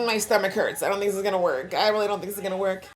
my stomach hurts. I don't think this is gonna work. I really don't think this is gonna work.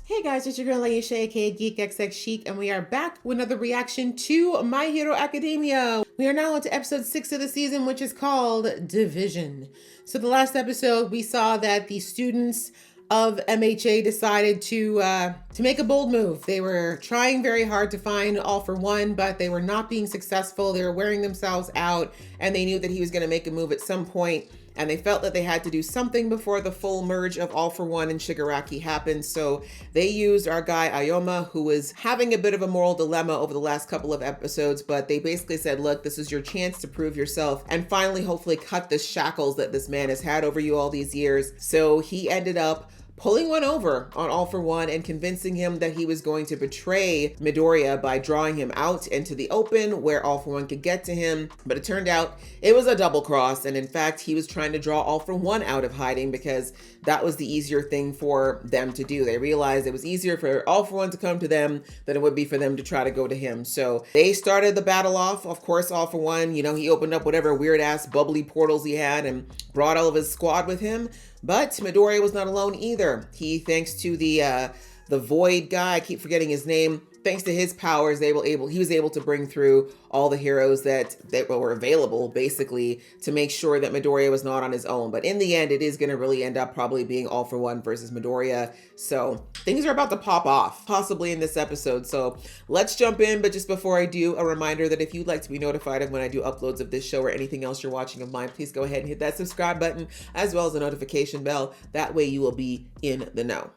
Hey guys, it's your girl Aisha, aka Geek XX Chic, and we are back with another reaction to My Hero Academia. We are now on to episode 6 of the season, which is called Division. So the last episode, we saw that the students of MHA decided to make a bold move. They were trying very hard to find All For One, but they were not being successful. They were wearing themselves out, and they knew that he was going to make a move at some point, and they felt that they had to do something before the full merge of All For One and Shigaraki happened. So they used our guy Ayoma, who was having a bit of a moral dilemma over the last couple of episodes, but they basically said, look, this is your chance to prove yourself and finally hopefully cut the shackles that this man has had over you all these years. So he ended up pulling one over on All For One and convincing him that he was going to betray Midoriya by drawing him out into the open where All For One could get to him. But it turned out it was a double cross. And in fact, he was trying to draw All For One out of hiding because that was the easier thing for them to do. They realized it was easier for All For One to come to them than it would be for them to try to go to him. So they started the battle off. Of course, All For One, you know, he opened up whatever weird ass bubbly portals he had and brought all of his squad with him. But Midoriya was not alone either. He, thanks to the Void guy, I keep forgetting his name, thanks to his powers, he was able to bring through all the heroes that were available, basically, to make sure that Midoriya was not on his own. But in the end, it is going to really end up probably being All For One versus Midoriya. So things are about to pop off, possibly in this episode. So let's jump in. But just before I do, a reminder that if you'd like to be notified of when I do uploads of this show or anything else you're watching of mine, please go ahead and hit that subscribe button as well as the notification bell. That way you will be in the know.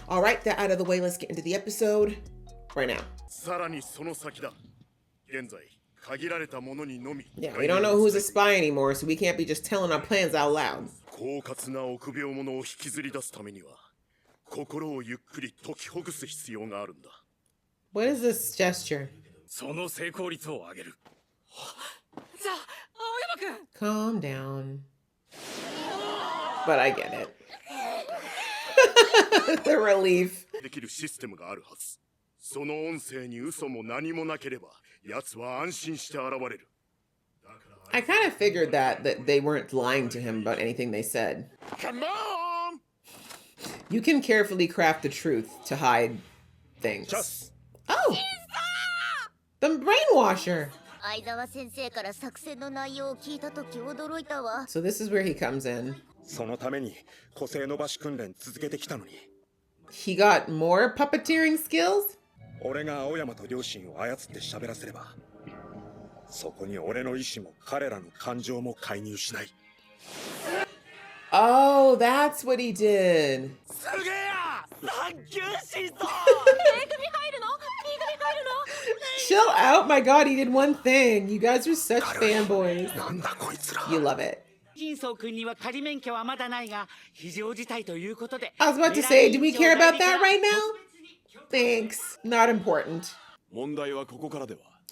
All right, that out of the way, let's get into the episode right now. Yeah, we don't know who's a spy anymore, so we can't be just telling our plans out loud. What is this gesture? Calm down. But I get it. The relief. I kind of figured that they weren't lying to him about anything they said. Come on! You can carefully craft the truth to hide things. Oh! The brainwasher! So this is where he comes in. He got more puppeteering skills? Oh, that's what he did. Chill out, my god, he did one thing. You guys are such fanboys. You love it. I was about to say, do we care about that right now? Thanks. Not important.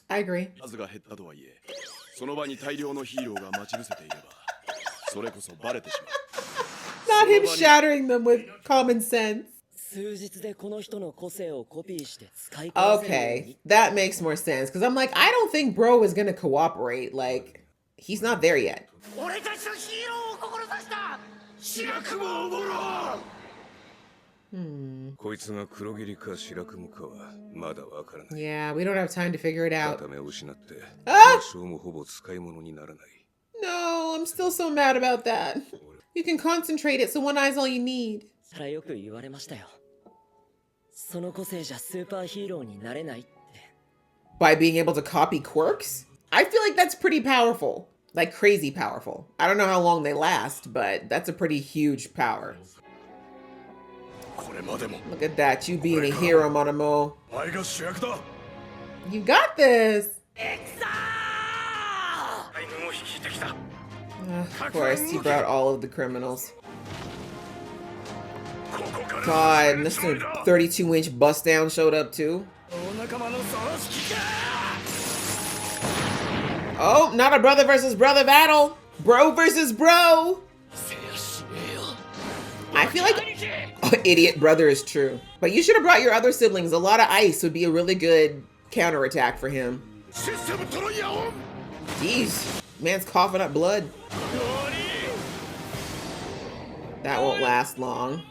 I agree. Not him shattering them with common sense. Okay, that makes more sense. Because I'm like, I don't think bro is going to cooperate. Like, he's not there yet. Yeah, we don't have time to figure it out. Ah! No, I'm still so mad about that. You can concentrate it, so one eye's all you need. By being able to copy quirks? I feel like that's pretty powerful. Like crazy powerful. I don't know how long they last, but that's a pretty huge power. Look at that, you being a hero, Monamo. You got this! Of course, he brought all of the criminals. God, Mr. 32-inch bust down showed up too. Oh, not a brother versus brother battle. Bro versus bro. I feel like idiot brother is true. But you should have brought your other siblings. A lot of ice would be a really good counterattack for him. Jeez, man's coughing up blood. That won't last long.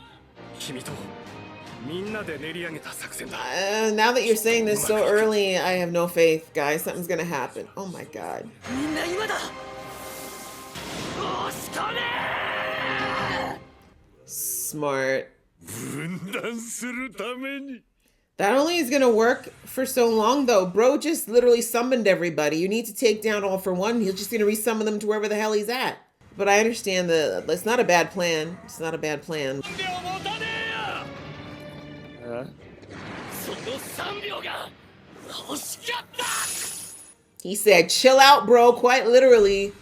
Now that you're saying this so early, I have no faith, guys. Something's gonna happen. Oh my god. Smart. That only is gonna work for so long, though. Bro just literally summoned everybody. You need to take down All For One. He's just gonna resummon them to wherever the hell he's at. But I understand that it's not a bad plan. It's not a bad plan. He said, chill out, bro, quite literally.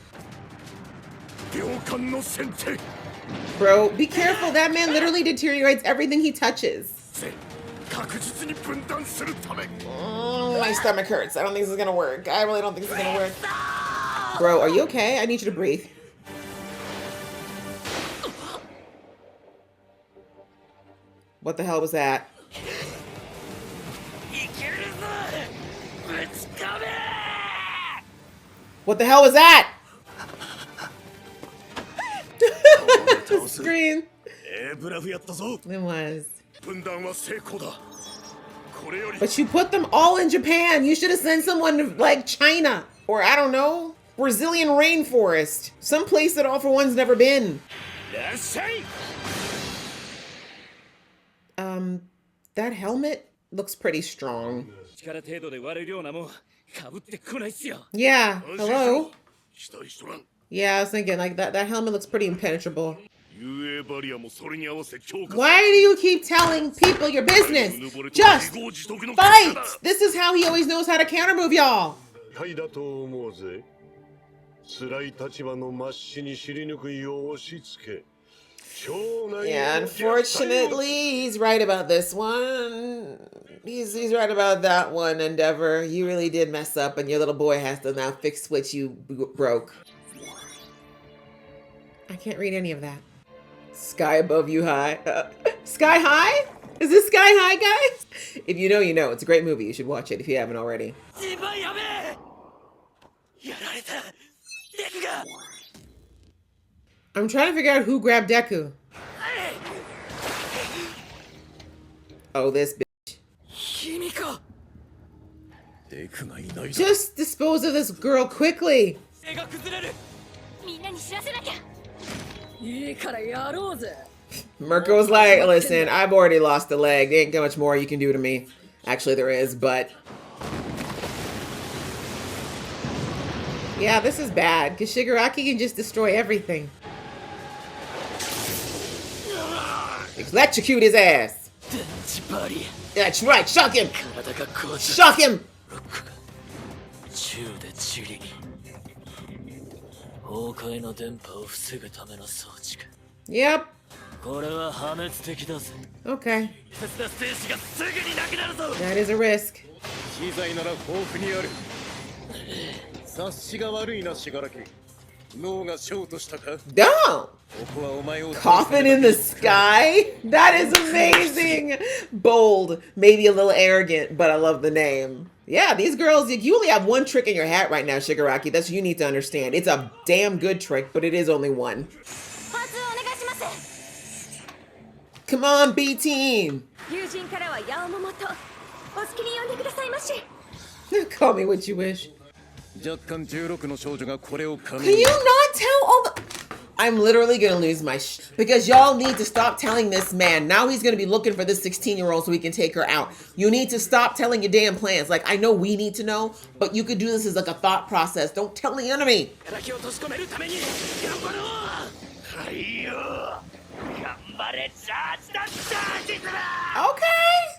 Bro, be careful. That man literally deteriorates everything he touches. My stomach hurts. I don't think this is gonna work. I really don't think this is gonna work. Bro, are you okay? I need you to breathe. What the hell was that? What the hell was that? The screen. It was. But you put them all in Japan. You should have sent someone to like China or I don't know, Brazilian rainforest, some place that All For One's never been. That helmet looks pretty strong. Yeah, hello? Yeah, I was thinking, like, that helmet looks pretty impenetrable. Why do you keep telling people your business? Just fight! This is how he always knows how to countermove y'all. Yeah, unfortunately, he's right about this one. He's right about that one, Endeavor. You really did mess up, and your little boy has to now fix what you broke. I can't read any of that. Sky above you high. Sky High? Is this Sky High, guys? If you know, you know. It's a great movie. You should watch it if you haven't already. I'm trying to figure out who grabbed Deku. Oh, this bitch. Just dispose of this girl quickly. Mirko was like, listen, I've already lost a leg. There ain't got much more you can do to me. Actually, there is, but... yeah, this is bad, because Shigaraki can just destroy everything. Electrocute his ass. That's right, shock him! Shock him! Yep. Okay. That is a risk. Don't! Coffin in the sky? That is amazing! Bold, maybe a little arrogant, but I love the name. Yeah, these girls, you only have one trick in your hat right now, Shigaraki. That's what you need to understand. It's a damn good trick, but it is only one. Come on, B-Team! Call me what you wish. Can you not tell all the... I'm literally gonna lose my because y'all need to stop telling this man. Now he's gonna be looking for this 16-year-old so he can take her out. You need to stop telling your damn plans. Like, I know we need to know, but you could do this as like a thought process. Don't tell the enemy. Okay.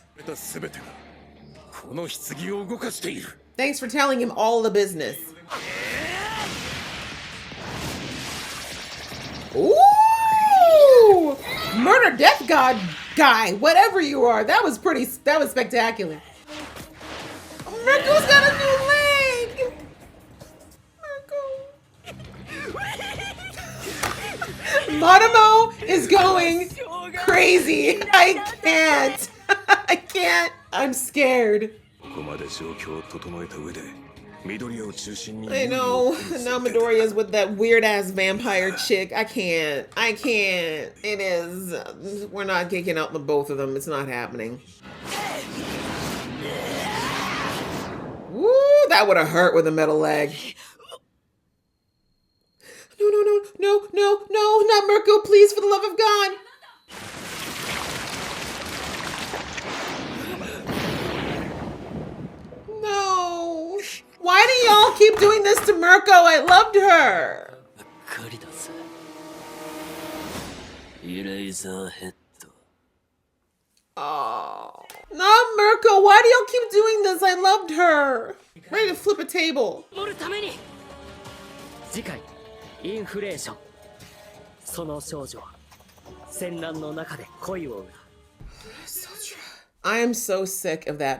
Thanks for telling him all the business. Ooh! Murder Death God guy, whatever you are. That was spectacular. Mirko's got a new leg! Mirko. Motomo is going crazy. I can't. I can't. I'm scared. I know. Now Midoriya's with that weird ass vampire chick. I can't. It is. We're not kicking out the both of them. It's not happening. Woo, that would have hurt with a metal leg. No, not Mirko, please, for the love of God. No. Why do y'all keep doing this to Mirko? I loved her. Oh. Not Mirko. Why do y'all keep doing this? I loved her. Ready to flip a table. 次回インフレーションその少女は戦乱の中で恋を So true. I am so sick of that.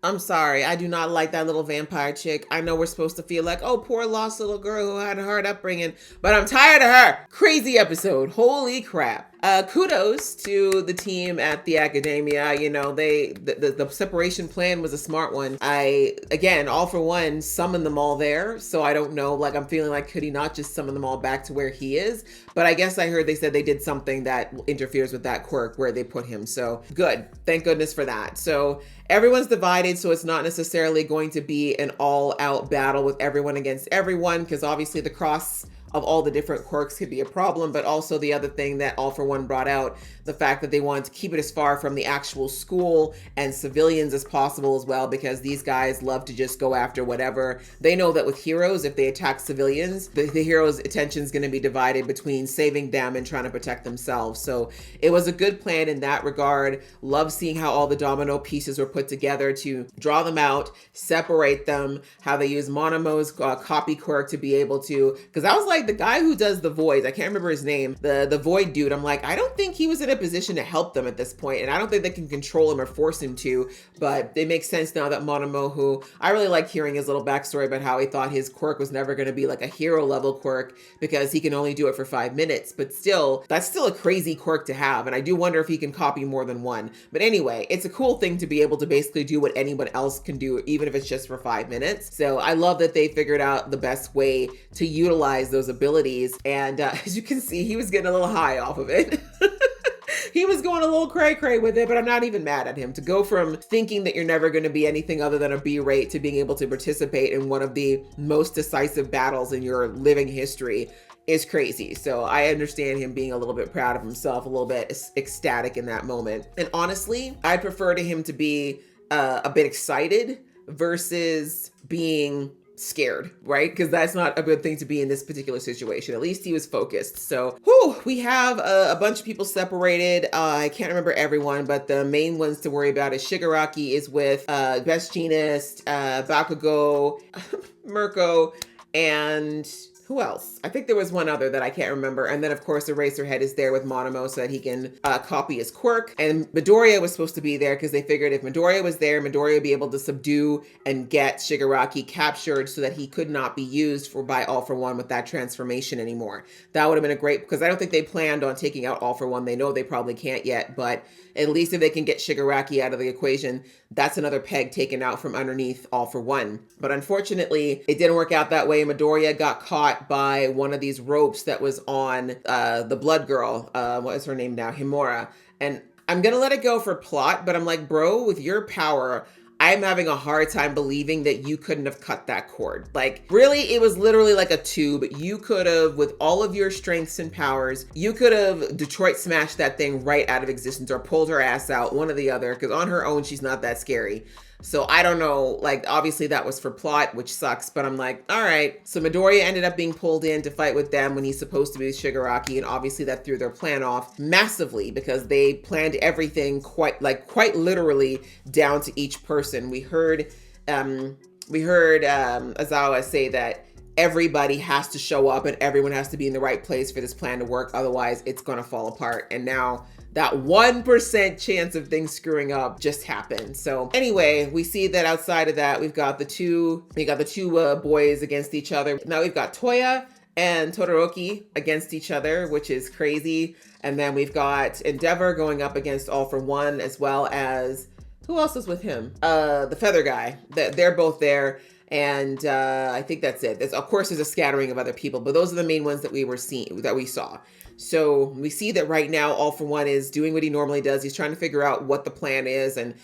I'm sorry, I do not like that little vampire chick. I know we're supposed to feel like, oh, poor lost little girl who had a hard upbringing, but I'm tired of her. Crazy episode. Holy crap. Kudos to the team at the academia. You know, the separation plan was a smart one. Again, All For One summoned them all there. So I don't know, like I'm feeling like, could he not just summon them all back to where he is? But I guess I heard they said they did something that interferes with that quirk where they put him. So good. Thank goodness for that. So everyone's divided, so it's not necessarily going to be an all-out battle with everyone against everyone, because obviously the cross of all the different quirks could be a problem, but also the other thing that All For One brought out, the fact that they wanted to keep it as far from the actual school and civilians as possible as well, because these guys love to just go after whatever. They know that with heroes, if they attack civilians, the hero's attention is going to be divided between saving them and trying to protect themselves. So it was a good plan in that regard. Love seeing how all the domino pieces were put together to draw them out, separate them, how they use Monomo's copy quirk to be able to, because I was like, the guy who does the voids, I can't remember his name, the void dude, I'm like, I don't think he was in a position to help them at this point, and I don't think they can control him or force him to, but it makes sense now that Monomo, who I really like hearing his little backstory about how he thought his quirk was never going to be like a hero level quirk because he can only do it for 5 minutes, but still, that's still a crazy quirk to have, and I do wonder if he can copy more than one. But anyway, it's a cool thing to be able to basically do what anyone else can do, even if it's just for 5 minutes. So I love that they figured out the best way to utilize those abilities, and as you can see, he was getting a little high off of it. He was going a little cray-cray with it, but I'm not even mad at him. To go from thinking that you're never going to be anything other than a B-rate to being able to participate in one of the most decisive battles in your living history is crazy. So I understand him being a little bit proud of himself, a little bit ecstatic in that moment. And honestly, I'd prefer to him to be a bit excited versus being scared, right? Because that's not a good thing to be in this particular situation. At least he was focused. So we have a bunch of people separated. I can't remember everyone, but the main ones to worry about is Shigaraki is with Best Jeanist, Bakugo, Mirko, and who else? I think there was one other that I can't remember. And then of course Eraserhead is there with Monomo so that he can copy his quirk. And Midoriya was supposed to be there because they figured if Midoriya was there, Midoriya would be able to subdue and get Shigaraki captured so that he could not be used by All For One with that transformation anymore. That would have been a great, because I don't think they planned on taking out All For One. They know they probably can't yet, but at least if they can get Shigaraki out of the equation, that's another peg taken out from underneath All For One. But unfortunately, it didn't work out that way. Midoriya got caught by one of these ropes that was on the Blood Girl. What is her name now? Himura. And I'm going to let it go for plot, but I'm like, bro, with your power, I'm having a hard time believing that you couldn't have cut that cord. Like, really, it was literally like a tube. You could have, with all of your strengths and powers, you could have Detroit smashed that thing right out of existence or pulled her ass out, one or the other, because on her own, she's not that scary. So I don't know, like, obviously that was for plot, which sucks, but I'm like, all right. So Midoriya ended up being pulled in to fight with them when he's supposed to be with Shigaraki, and obviously that threw their plan off massively because they planned everything quite literally down to each person. We heard Aizawa say that everybody has to show up and everyone has to be in the right place for this plan to work, otherwise it's gonna fall apart. And now that 1% chance of things screwing up just happened. So anyway, we see that outside of that, we've got the two boys against each other. Now we've got Toya and Todoroki against each other, which is crazy. And then we've got Endeavor going up against All For One, as well as, who else is with him? The feather guy. They're both there. And I think that's it. Of course, there's a scattering of other people, but those are the main ones that we saw. So we see that right now, All For One is doing what he normally does. He's trying to figure out what the plan is and,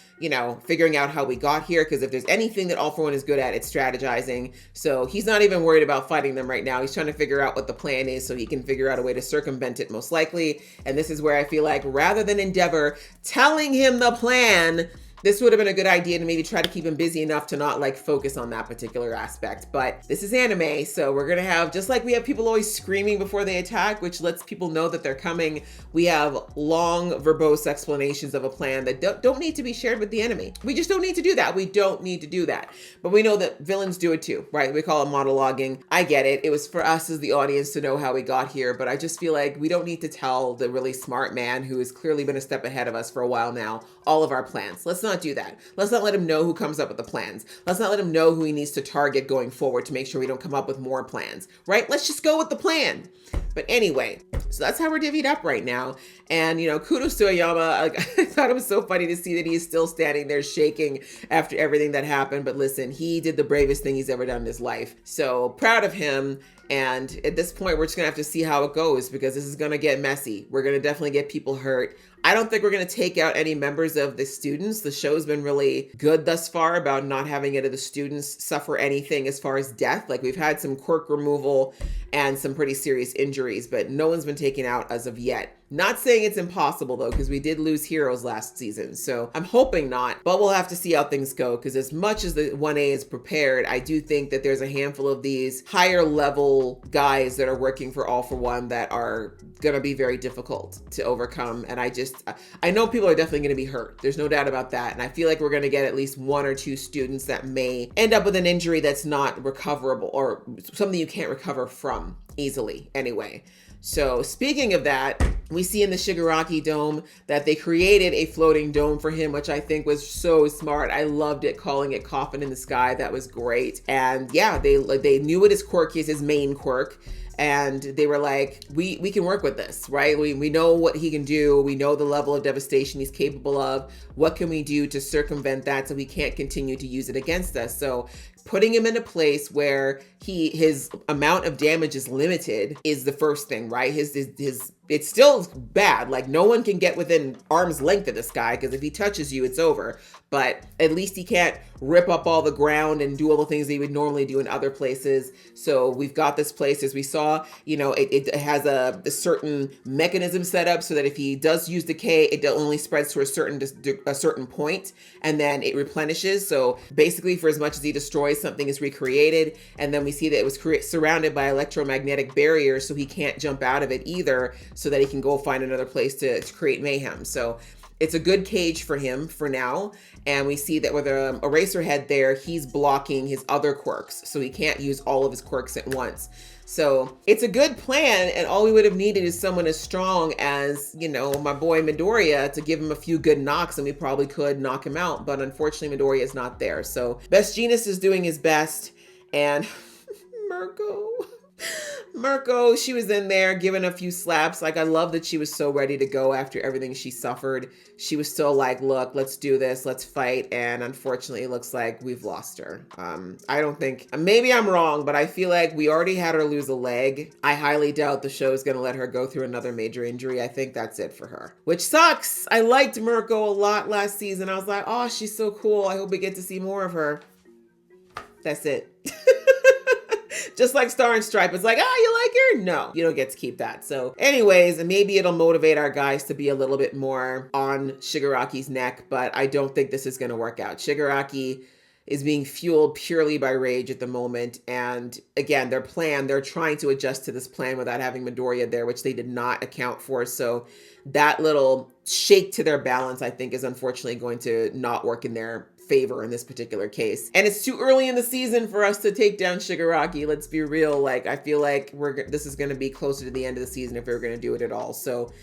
figuring out how we got here. Because if there's anything that All For One is good at, it's strategizing. So he's not even worried about fighting them right now. He's trying to figure out what the plan is so he can figure out a way to circumvent it most likely. And this is where I feel like rather than Endeavor telling him the plan, this would have been a good idea to maybe try to keep him busy enough to not focus on that particular aspect. But this is anime, so we're gonna have, just like we have people always screaming before they attack, which lets people know that they're coming, we have long verbose explanations of a plan that don't need to be shared with the enemy. We just don't need to do that. We don't need to do that. But we know that villains do it too, right? We call it monologuing. I get it. It was for us as the audience to know how we got here, but I just feel like we don't need to tell the really smart man who has clearly been a step ahead of us for a while now all of our plans. Let's not do that. Let's not let him know who comes up with the plans. Let's not let him know who he needs to target going forward to make sure we don't come up with more plans, right? Let's just go with the plan. But anyway, so that's how we're divvied up right now. And, kudos to Aoyama. I thought it was so funny to see that he's still standing there shaking after everything that happened. But listen, he did the bravest thing he's ever done in his life. So proud of him. And at this point, we're just going to have to see how it goes because this is going to get messy. We're going to definitely get people hurt. I don't think we're going to take out any members of the students. The show's been really good thus far about not having any of the students suffer anything as far as death. We've had some quirk removal and some pretty serious injuries, but no one's been taken out as of yet. Not saying it's impossible though, because we did lose heroes last season. So I'm hoping not, but we'll have to see how things go. Because as much as the 1A is prepared, I do think that there's a handful of these higher level guys that are working for All For One that are going to be very difficult to overcome. And I know people are definitely going to be hurt. There's no doubt about that. And I feel like we're going to get at least one or two students that may end up with an injury that's not recoverable or something you can't recover from easily anyway. So speaking of that, we see in the Shigaraki dome that they created a floating dome for him, which I think was so smart. I loved it, calling it Coffin in the Sky. That was great. And yeah, they knew what his quirk is, his main quirk. And they were like, we can work with this, right? We know what he can do. We know the level of devastation he's capable of. What can we do to circumvent that so he can't continue to use it against us? So putting him in a place where his amount of damage is limited is the first thing, right? His it's still bad. No one can get within arm's length of this guy because if he touches you, it's over. But at least he can't rip up all the ground and do all the things that he would normally do in other places. So we've got this place, as we saw, it has a certain mechanism set up so that if he does use decay, it only spreads to a certain point and then it replenishes. So basically for as much as he destroys, something is recreated. And then we see that it was surrounded by electromagnetic barriers, so he can't jump out of it either, so that he can go find another place to create mayhem. So it's a good cage for him for now. And we see that with an Eraserhead there, he's blocking his other quirks, so he can't use all of his quirks at once. So it's a good plan, and all we would have needed is someone as strong as, my boy Midoriya to give him a few good knocks, and we probably could knock him out. But unfortunately, Midoriya is not there. So Best Jeanist is doing his best, and Mirko, she was in there giving a few slaps. I love that she was so ready to go after everything she suffered. She was still like, look, let's do this. Let's fight. And unfortunately, it looks like we've lost her. I don't think, maybe I'm wrong, but I feel like we already had her lose a leg. I highly doubt the show is going to let her go through another major injury. I think that's it for her, which sucks. I liked Mirko a lot last season. I was like, oh, she's so cool. I hope we get to see more of her. That's it. Just like Star and Stripe, it's like, you like her? No, you don't get to keep that. So anyways, maybe it'll motivate our guys to be a little bit more on Shigaraki's neck, but I don't think this is going to work out. Shigaraki is being fueled purely by rage at the moment. And again, they're trying to adjust to this plan without having Midoriya there, which they did not account for. So that little shake to their balance, I think, is unfortunately going to not work in their favor in this particular case. And it's too early in the season for us to take down Shigaraki. Let's be real. I feel like this is going to be closer to the end of the season if we were going to do it at all. So,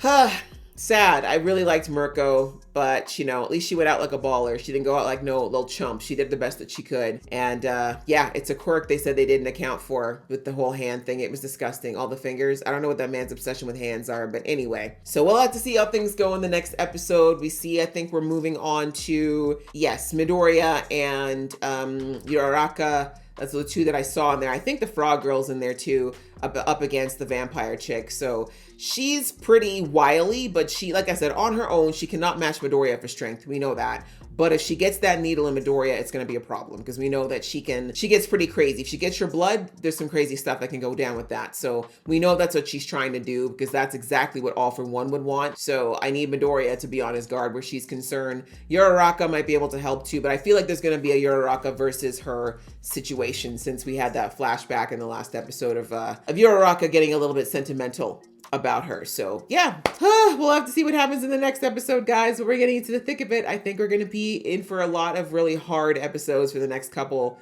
sad. I really liked Mirko, but at least she went out like a baller. She didn't go out like no little chump. She did the best that she could. And yeah, it's a quirk they said they didn't account for with the whole hand thing. It was disgusting. All the fingers. I don't know what that man's obsession with hands are, but anyway. So we'll have to see how things go in the next episode. I think we're moving on to, yes, Midoriya and Uraraka That's the two that I saw in there. I think the frog girl's in there too, up against the vampire chick. So she's pretty wily, but she, like I said, on her own, she cannot match Midoriya for strength. We know that. But if she gets that needle in Midoriya, it's going to be a problem because we know that she gets pretty crazy. If she gets your blood, there's some crazy stuff that can go down with that. So we know that's what she's trying to do because that's exactly what All for One would want. So I need Midoriya to be on his guard where she's concerned. Uraraka might be able to help too, but I feel like there's going to be a Uraraka versus her situation since we had that flashback in the last episode of Uraraka getting a little bit sentimental about her. So yeah, we'll have to see what happens in the next episode, guys. But we're getting into the thick of it. I think we're going to be in for a lot of really hard episodes for the next couple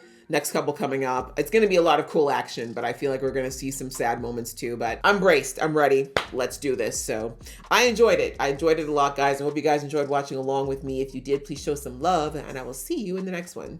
coming up. It's going to be a lot of cool action, but I feel like we're going to see some sad moments too. But I'm braced. I'm ready. Let's do this. So I enjoyed it. I enjoyed it a lot, guys. I hope you guys enjoyed watching along with me. If you did, please show some love, and I will see you in the next one.